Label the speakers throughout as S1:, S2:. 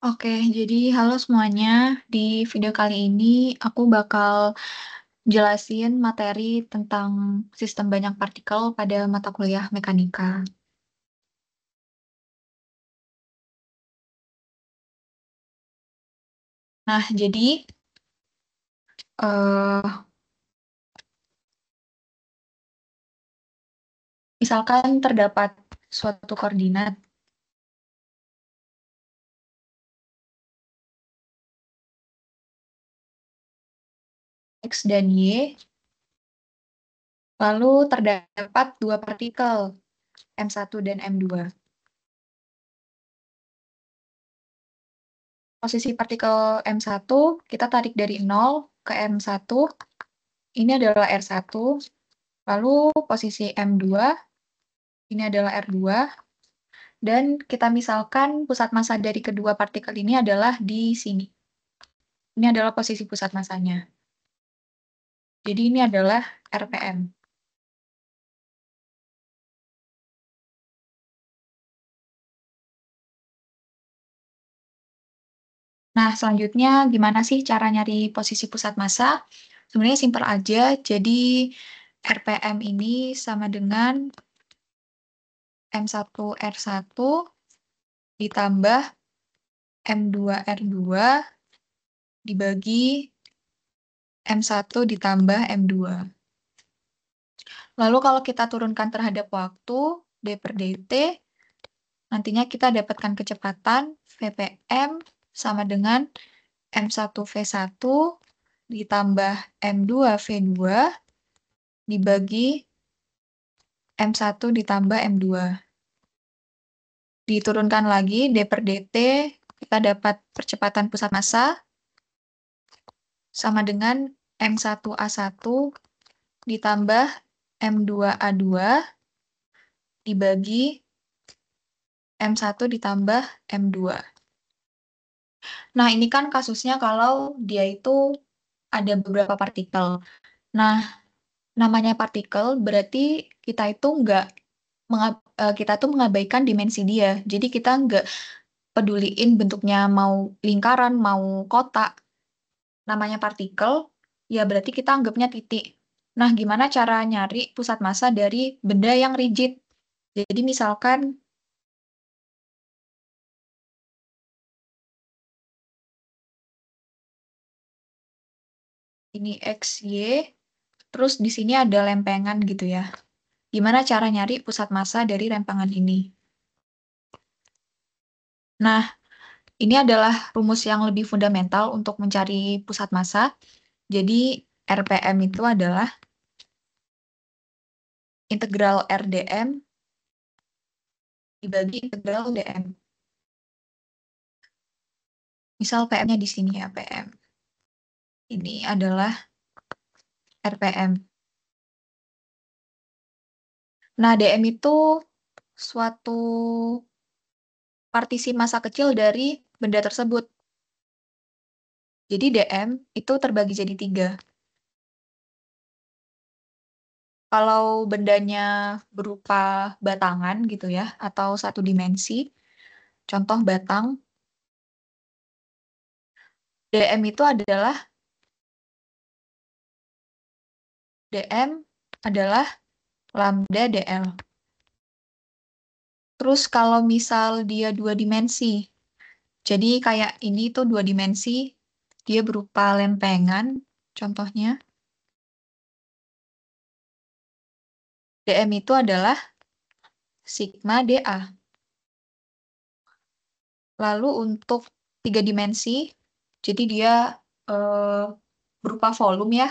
S1: Oke, jadi halo semuanya. Di video kali ini aku bakal jelasin materi tentang sistem banyak partikel pada mata kuliah mekanika. Nah, jadi eh, misalkan terdapat suatu koordinat X dan Y, lalu terdapat dua partikel M1 dan M2. Posisi partikel M1 kita tarik dari 0 ke M1, ini adalah R1. Lalu posisi M2, ini adalah R2. Dan kita misalkan pusat massa dari kedua partikel ini adalah di sini. Ini adalah posisi pusat massanya. Jadi ini adalah RPM. Nah, selanjutnya gimana sih cara nyari posisi pusat massa? Sebenarnya simpel aja. Jadi RPM ini sama dengan M1R1 ditambah M2R2 dibagi M1 ditambah M2. Lalu kalau kita turunkan terhadap waktu, D per dt, nantinya kita dapatkan kecepatan VPM sama dengan M1V1 ditambah M2V2 dibagi M1 ditambah M2. Diturunkan lagi D per dt, kita dapat percepatan pusat massa sama dengan M1A1 ditambah M2A2 dibagi M1 ditambah M2. Nah, ini kan kasusnya kalau dia itu ada beberapa partikel. Nah, namanya partikel berarti kita itu kita tuh mengabaikan dimensi dia. Jadi kita nggak peduliin bentuknya mau lingkaran, mau kotak. Namanya partikel, ya berarti kita anggapnya titik. Nah, gimana cara nyari pusat massa dari benda yang rigid? Jadi misalkan ini X, Y, terus di sini ada lempengan gitu ya. Gimana cara nyari pusat massa dari lempengan ini? Nah, ini adalah rumus yang lebih fundamental untuk mencari pusat massa. Jadi, RPM itu adalah integral RdM dibagi integral dm. Misal PM-nya di sini ya, PM. Ini adalah RPM. Nah, dm itu suatu partisi massa kecil dari benda tersebut. Jadi, dm itu terbagi jadi 3. Kalau bendanya berupa batangan gitu ya, atau satu dimensi, contoh batang, dm itu adalah dm adalah lambda dl. Terus kalau misal dia dua dimensi, jadi kayak ini tuh dua dimensi, dia berupa lempengan, contohnya, dm itu adalah sigma dA. Lalu untuk tiga dimensi, jadi dia eh, berupa volume ya,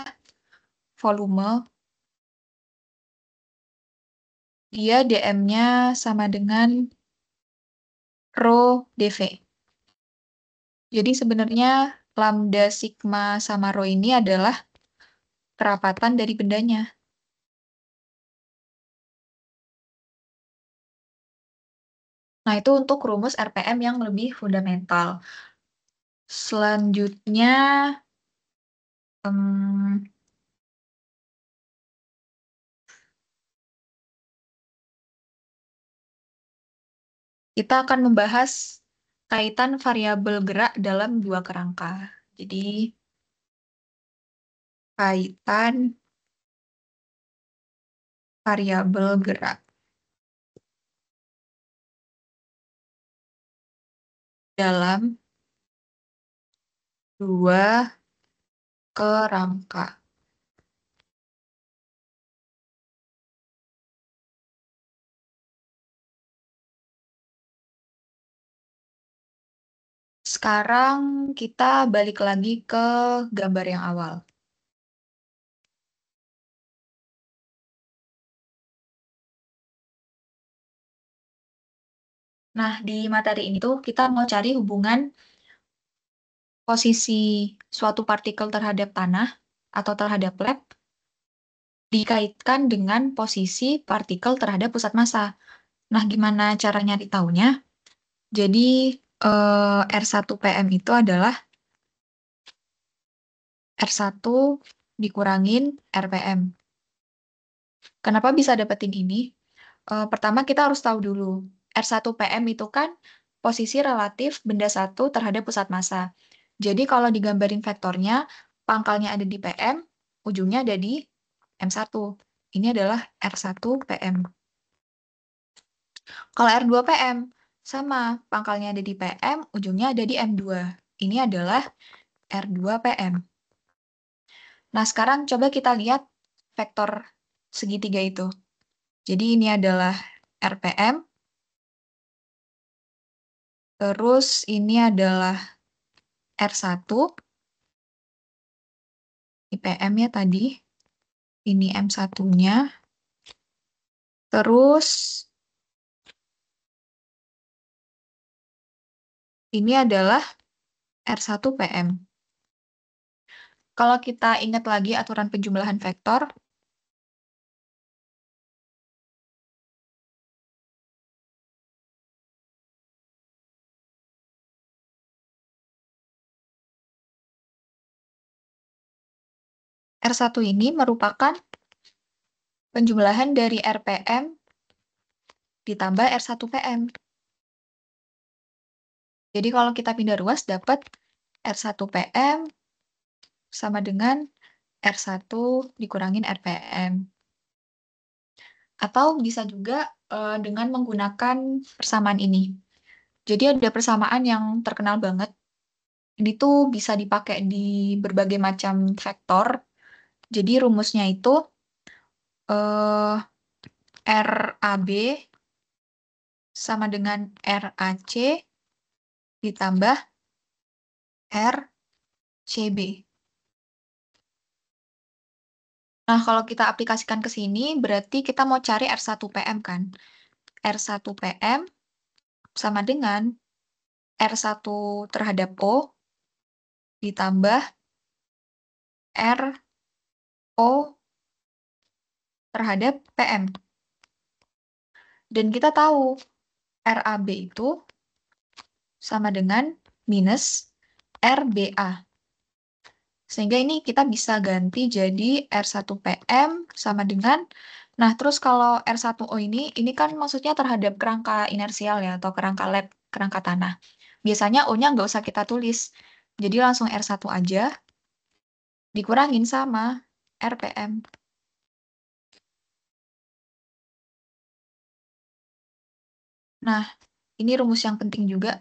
S1: volume, dia dm-nya sama dengan rho dV. Jadi sebenarnya lambda sigma sama rho ini adalah kerapatan dari bendanya. Nah, itu untuk rumus RPM yang lebih fundamental. Selanjutnya, em, kita akan membahas kaitan variabel gerak dalam dua kerangka. Jadi, kaitan variabel gerak dalam dua kerangka. Sekarang kita balik lagi ke gambar yang awal. Nah, di materi ini tuh kita mau cari hubungan posisi suatu partikel terhadap tanah atau terhadap lab dikaitkan dengan posisi partikel terhadap pusat massa. Nah, gimana cara nyari taunya? Jadi, R1PM itu adalah R1 dikurangin RPM. Kenapa bisa dapetin ini? Pertama, kita harus tahu dulu. R1PM itu kan posisi relatif benda satu terhadap pusat massa. Jadi, kalau digambarin vektornya, pangkalnya ada di PM, ujungnya ada di M1. Ini adalah R1PM. Kalau R2PM, sama. Pangkalnya ada di PM, ujungnya ada di M2. Ini adalah R2PM. Nah, sekarang coba kita lihat vektor segitiga itu. Jadi ini adalah RPM, terus ini adalah R1, IPM ya tadi, ini M1-nya, terus ini adalah R1PM. Kalau kita ingat lagi aturan penjumlahan vektor, R1 ini merupakan penjumlahan dari RPM ditambah R1PM. Jadi kalau kita pindah ruas dapat R1PM sama dengan R1 dikurangin RPM. Atau bisa juga dengan menggunakan persamaan ini. Jadi ada persamaan yang terkenal banget. Ini tuh bisa dipakai di berbagai macam vektor. Jadi rumusnya itu RAB sama dengan RAC ditambah RCB. Nah, kalau kita aplikasikan ke sini, berarti kita mau cari R1PM kan? R1PM sama dengan R1 terhadap O ditambah RO terhadap PM. Dan kita tahu RAB itu sama dengan minus RBA. Sehingga ini kita bisa ganti jadi R1PM sama dengan, nah terus kalau R1O ini kan maksudnya terhadap kerangka inersial ya, atau kerangka lab, kerangka tanah. Biasanya O-nya nggak usah kita tulis. Jadi langsung R1 aja, dikurangin sama RPM. Nah, ini rumus yang penting juga.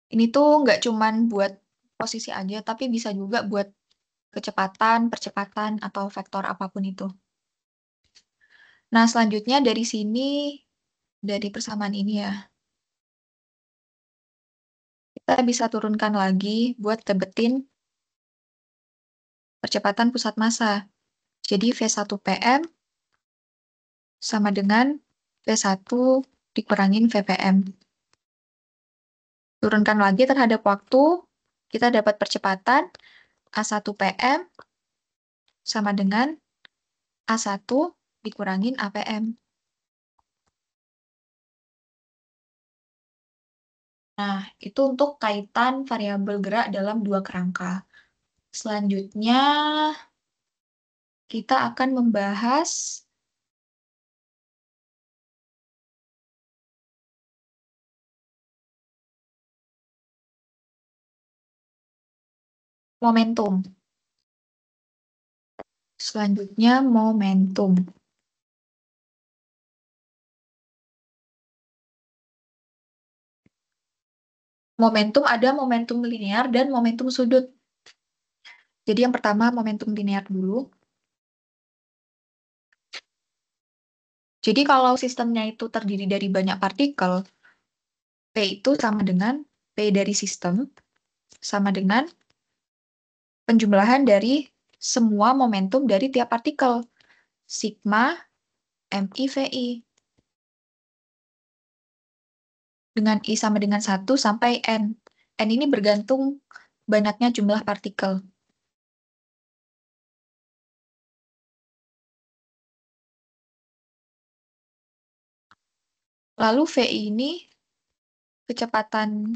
S1: Ini tuh nggak cuman buat posisi aja, tapi bisa juga buat kecepatan, percepatan, atau vektor apapun itu. Nah, selanjutnya dari sini, dari persamaan ini ya, kita bisa turunkan lagi buat dapetin percepatan pusat massa. Jadi V1PM sama dengan V1 dikurangin VPM. Turunkan lagi terhadap waktu, kita dapat percepatan A1PM sama dengan A1 dikurangin APM. Nah, itu untuk kaitan variabel gerak dalam dua kerangka. Selanjutnya, kita akan membahas momentum. Selanjutnya momentum. Momentum ada momentum linear dan momentum sudut. Jadi yang pertama momentum linear dulu. Jadi kalau sistemnya itu terdiri dari banyak partikel, P itu sama dengan P dari sistem, sama dengan penjumlahan dari semua momentum dari tiap partikel. Sigma MI VI. Dengan I sama dengan 1 sampai N. N ini bergantung banyaknya jumlah partikel. Lalu VI ini kecepatan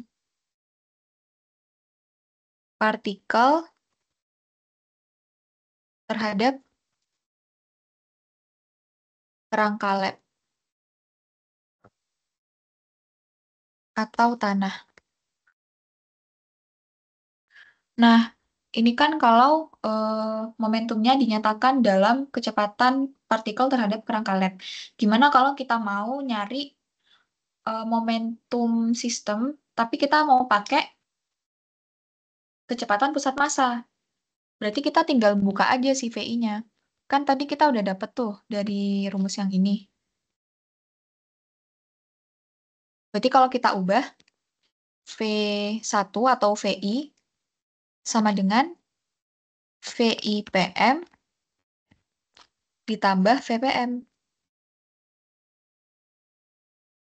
S1: partikel terhadap kerangka lab atau tanah. Nah, ini kan kalau momentumnya dinyatakan dalam kecepatan partikel terhadap kerangka lab. Gimana kalau kita mau nyari momentum sistem, tapi kita mau pakai kecepatan pusat massa? Berarti kita tinggal buka aja si VI-nya. Kan tadi kita udah dapet tuh dari rumus yang ini. Berarti kalau kita ubah, V1 atau VI sama dengan VI PM ditambah VPM.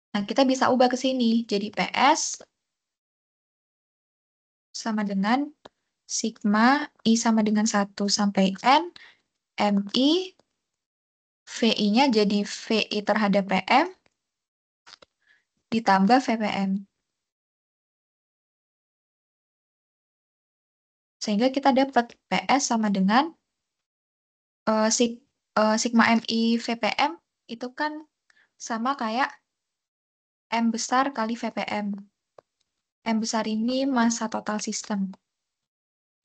S1: Nah, kita bisa ubah ke sini. Jadi PS sama dengan sigma I sama dengan 1 sampai N, MI, VI-nya jadi VI terhadap PM, ditambah VPM. Sehingga kita dapat PS sama dengan sigma MI VPM itu kan sama kayak M besar kali VPM. M besar ini massa total sistem.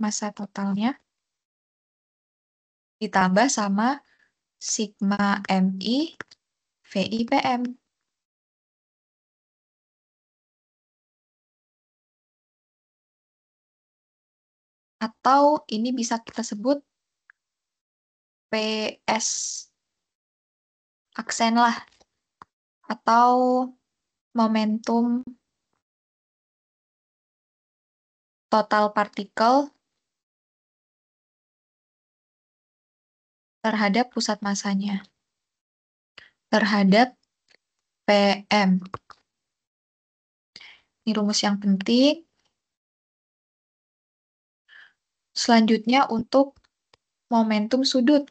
S1: Massa totalnya ditambah sama sigma MI VI PM. Atau ini bisa kita sebut PS aksen lah. Atau momentum total partikel terhadap pusat massanya. Terhadap PM. Ini rumus yang penting. Selanjutnya untuk momentum sudut.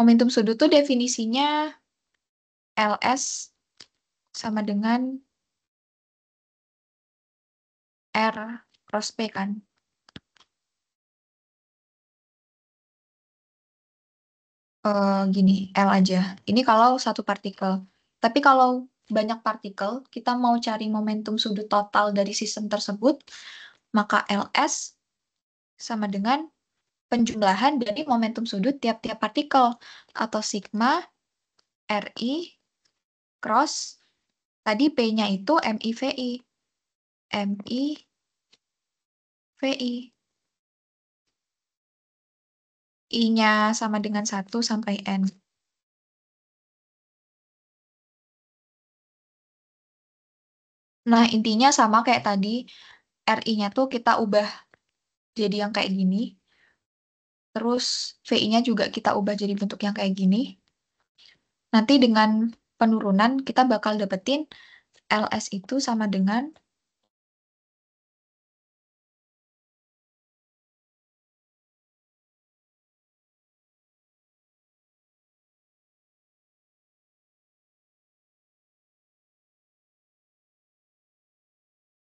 S1: Momentum sudut itu definisinya LS sama dengan R cross P kan. Gini, L aja. Ini kalau satu partikel. Tapi kalau banyak partikel, kita mau cari momentum sudut total dari sistem tersebut, maka LS sama dengan penjumlahan dari momentum sudut tiap-tiap partikel atau sigma RI cross tadi P-nya itu MIVI. MIVI. I-nya sama dengan 1 sampai N. Nah, intinya sama kayak tadi, RI-nya tuh kita ubah jadi yang kayak gini. Terus VI-nya juga kita ubah jadi bentuk yang kayak gini. Nanti dengan penurunan kita bakal dapetin LS itu sama dengan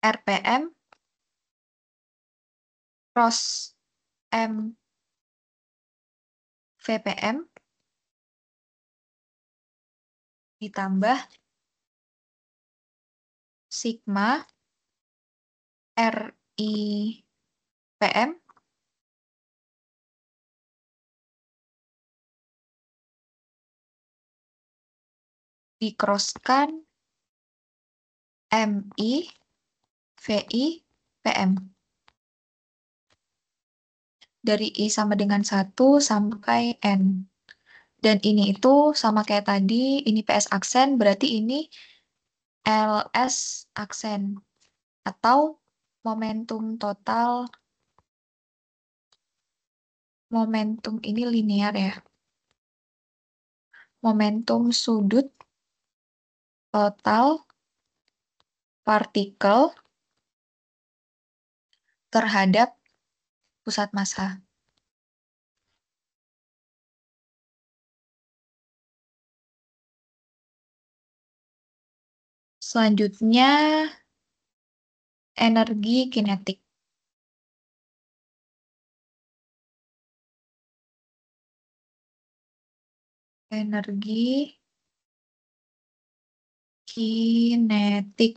S1: RPM cross M VPM ditambah sigma R PM dikroskan MI VI PM. Dari I sama dengan 1 sampai N. Dan ini itu sama kayak tadi, ini PS aksen, berarti ini LS aksen. Atau momentum total, momentum ini linear ya. Momentum sudut total partikel terhadap pusat massa. Selanjutnya, energi kinetik. Energi kinetik.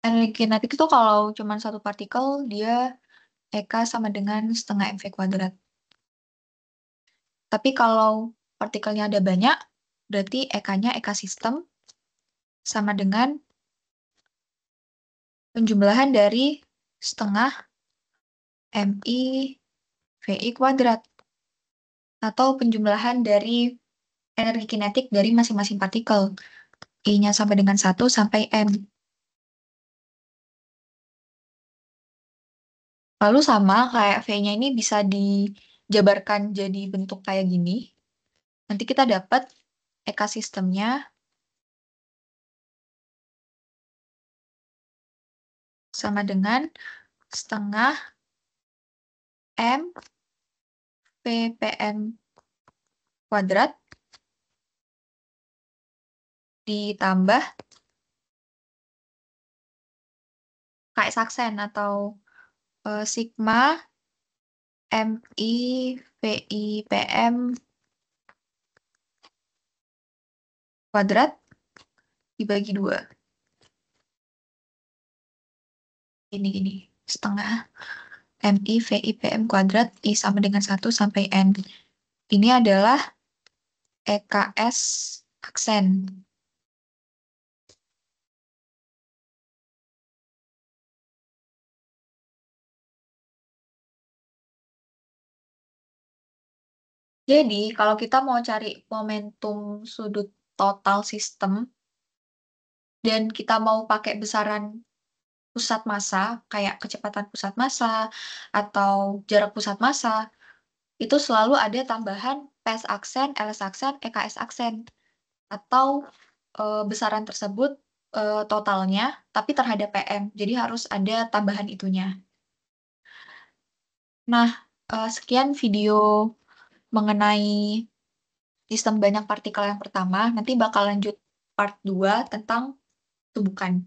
S1: Energi kinetik itu kalau cuma satu partikel, dia EK sama dengan setengah mv kuadrat. Tapi kalau partikelnya ada banyak, berarti EK-nya EK sistem sama dengan penjumlahan dari setengah MI VI kuadrat. Atau penjumlahan dari energi kinetik dari masing-masing partikel. I-nya sama dengan 1 sampai N. Lalu sama kayak V-nya ini bisa dijabarkan jadi bentuk kayak gini. Nanti kita dapat EK sistemnya sama dengan setengah M ppm kuadrat ditambah KS aksen atau sigma MI VI PM kuadrat dibagi 2. Gini, setengah MI VI PM kuadrat I sama dengan 1 sampai N. Ini adalah EKS aksen. Jadi, kalau kita mau cari momentum sudut total sistem, dan kita mau pakai besaran pusat massa, kayak kecepatan pusat massa, atau jarak pusat massa, itu selalu ada tambahan PS aksen, LS aksen, EKS aksen. Atau besaran tersebut totalnya, tapi terhadap PM. Jadi harus ada tambahan itunya. Nah, sekian video mengenai sistem banyak partikel yang pertama. Nanti bakal lanjut part 2 tentang tubukan.